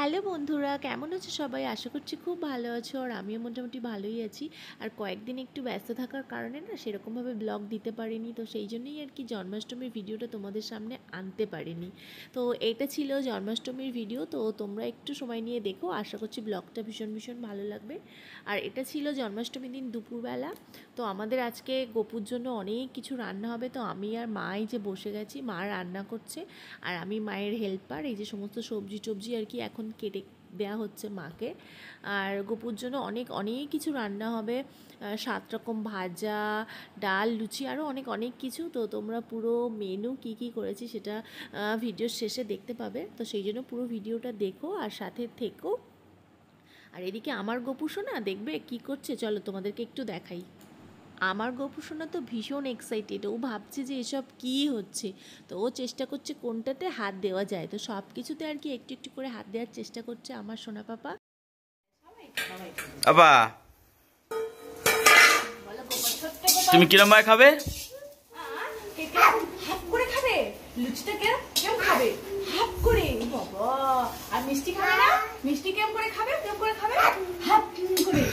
Hello বন্ধুরা, কেমন আছো সবাই? আশা করছি খুব ভালো আছো, আর আমিও মোটামুটি ভালোই আছি। আর কয়েকদিন একটু ব্যস্ত থাকার কারণে না সেরকমভাবে ব্লগ দিতে পারিনি, তো সেই জন্যই আর কি জন্মাষ্টমীর ভিডিওটা তোমাদের সামনে আনতে পারিনি। তো এটা ছিল জন্মাষ্টমীর ভিডিও, তো তোমরা একটু সময় নিয়ে দেখো, আশা করছি ব্লগটা ভীষণ ভীষণ ভালো লাগবে। আর এটা ছিল জন্মাষ্টমীর দিন দুপুরবেলা। তো আমাদের আজকে গোপুর জন্য অনেক কিছু রান্না হবে, তো আমি আর মাই যে বসে গেছি, মা রান্না করছে আর আমি মায়ের হেল্পার। এই যে সমস্ত সবজি টবজি আর কি এখন কেটে দেওয়া হচ্ছে মাকে। আর গোপুর জন্য অনেক অনেক কিছু রান্না হবে, 7 রকম ভাজা, ডাল, লুচি, আরও অনেক অনেক কিছু। তো তোমরা পুরো মেনু কি কি করেছি সেটা ভিডিওর শেষে দেখতে পাবে, তো সেই জন্য পুরো ভিডিওটা দেখো আর সাথে থেকো। আর এদিকে আমার গোপু সোনা দেখবে কি করছে, চলো তোমাদেরকে একটু দেখাই। আমার গোপু সোনা তো ভীষণ এক্সাইটেড, ও ভাবছে যে এসব কী হচ্ছে। তো ও চেষ্টা করছে কোনটাতে হাত দেওয়া যায়, তো সব কিছুতে আর কি একটু একটু করে হাত দেওয়ার চেষ্টা করছে আমার সোনা পাপা। বাবা তুমি কিরম ভাবে খাবে? হাফ করে খাবে লুচিটা, কেমন খাবে হাফ করে বাবা। আর মিষ্টি খাবে না, মিষ্টি কেমন করে খাবে, কেমন করে খাবে হাফ করে।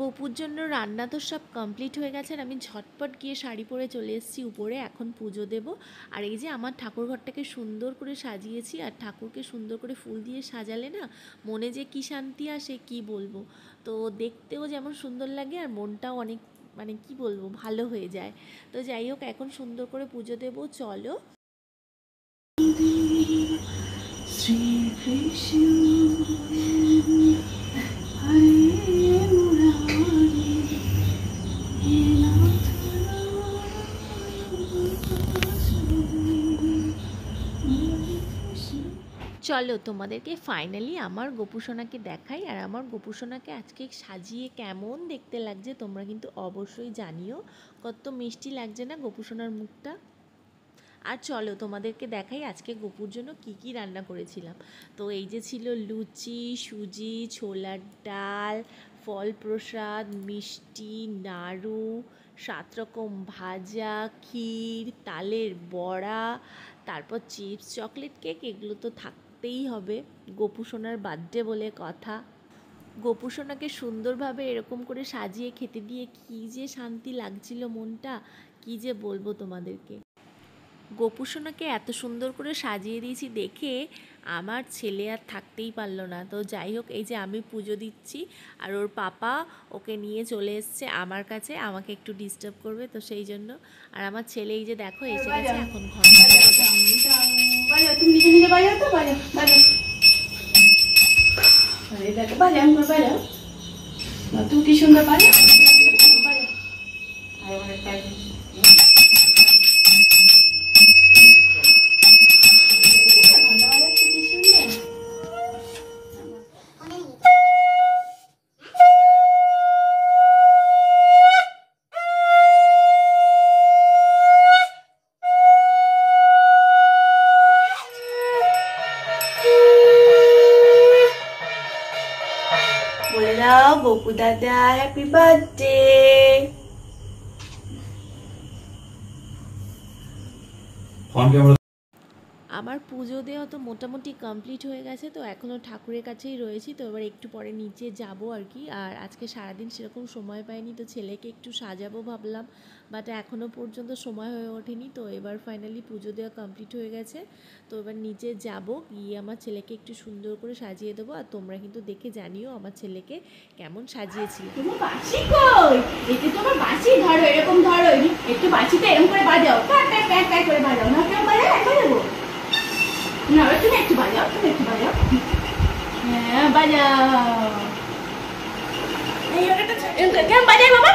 গোপুর জন্য রান্না তো সব কমপ্লিট হয়ে গেছে, আর আমি ঝটপট গিয়ে শাড়ি পরে চলে এসেছি উপরে, এখন পুজো দেব। আর এই যে আমার ঠাকুর ঘরটাকে সুন্দর করে সাজিয়েছি, আর ঠাকুরকে সুন্দর করে ফুল দিয়ে সাজালে না মনে যে কি শান্তি আসে কি বলবো। তো দেখতেও যেমন সুন্দর লাগে আর মনটাও অনেক মানে কি বলবো ভালো হয়ে যায়। তো যাই হোক, এখন সুন্দর করে পুজো দেব, চলো। চলো তোমাদেরকে ফাইনালি আমার গোপুসোনাকে দেখাই, আর আমার গোপুসোনাকে আজকে সাজিয়ে কেমন দেখতে লাগছে তোমরা কিন্তু অবশ্যই জানিও। কত মিষ্টি লাগছে না গোপুসোনার মুখটা। আর চলো তোমাদেরকে দেখাই আজকে গোপুর জন্য কি কি রান্না করেছিলাম। তো এই যে ছিল লুচি, সুজি, ছোলার ডাল, ফল প্রসাদ, মিষ্টি, নাড়ু, 7 রকম ভাজা, ক্ষীর, তালের বড়া, তারপর চিপস, চকলেট কেক, এগুলো তো থাকতেই হবে, গোপু সোনার বার্থডে বলে কথা। গোপু সোনাকে সুন্দরভাবে এরকম করে সাজিয়ে খেতে দিয়ে কী যে শান্তি লাগছিল মনটা, কী যে বলবো তোমাদেরকে। গোপু সোনাকে এত সুন্দর করে সাজিয়ে দিয়েছি দেখে আমার ছেলে আর থাকতেই পারলো না। তো যাই হোক, এই যে আমি পুজো দিচ্ছি আর ওর পাপা ওকে নিয়ে চলে এসছে আমার কাছে, আমাকে একটু ডিস্টার্ব করবে, তো সেই জন্য। আর আমার ছেলে এই যে দেখো এসে গেছে, এখন ঘন্টা তুমি নিজে নিজে বাজাও তো, বাজাও বাজাও বাজাও বাজাও, তুই কি সুন্দর বাজাও বলে দাও গোপু দাদা হ্যাপি বার্থডে। আমার পুজো দেওয়া তো মোটামুটি কমপ্লিট হয়ে গেছে, তো এখনও ঠাকুরের কাছেই রয়েছি। তো এবার একটু পরে নিচে যাব আর কি। আর আজকে সারাদিন সেরকম সময় পাইনি, তো ছেলেকে একটু সাজাবো ভাবলাম, বাট এখনও পর্যন্ত সময় হয়ে ওঠেনি। তো এবার ফাইনালি পুজো দেওয়া কমপ্লিট হয়ে গেছে, তো এবার নিচে যাব, গিয়ে আমার ছেলেকে একটু সুন্দর করে সাজিয়ে দেবো। আর তোমরা কিন্তু দেখে জানিও আমার ছেলেকে কেমন সাজিয়েছি। তোমার বাঁশি কই? এতে তোমার বাঁশি ধরো, এরকম ধরো, একটু বাঁশিটা এরকম করে বাজাও, প্যাক প্যাক প্যাক প্যাক করে বাজাও, না কেউ বাজাও একবার দেবো না, তুমি একটু বাজাও, তুমি একটু বাজাও, হ্যাঁ বাজাও, কেমন বাজাই বাবা,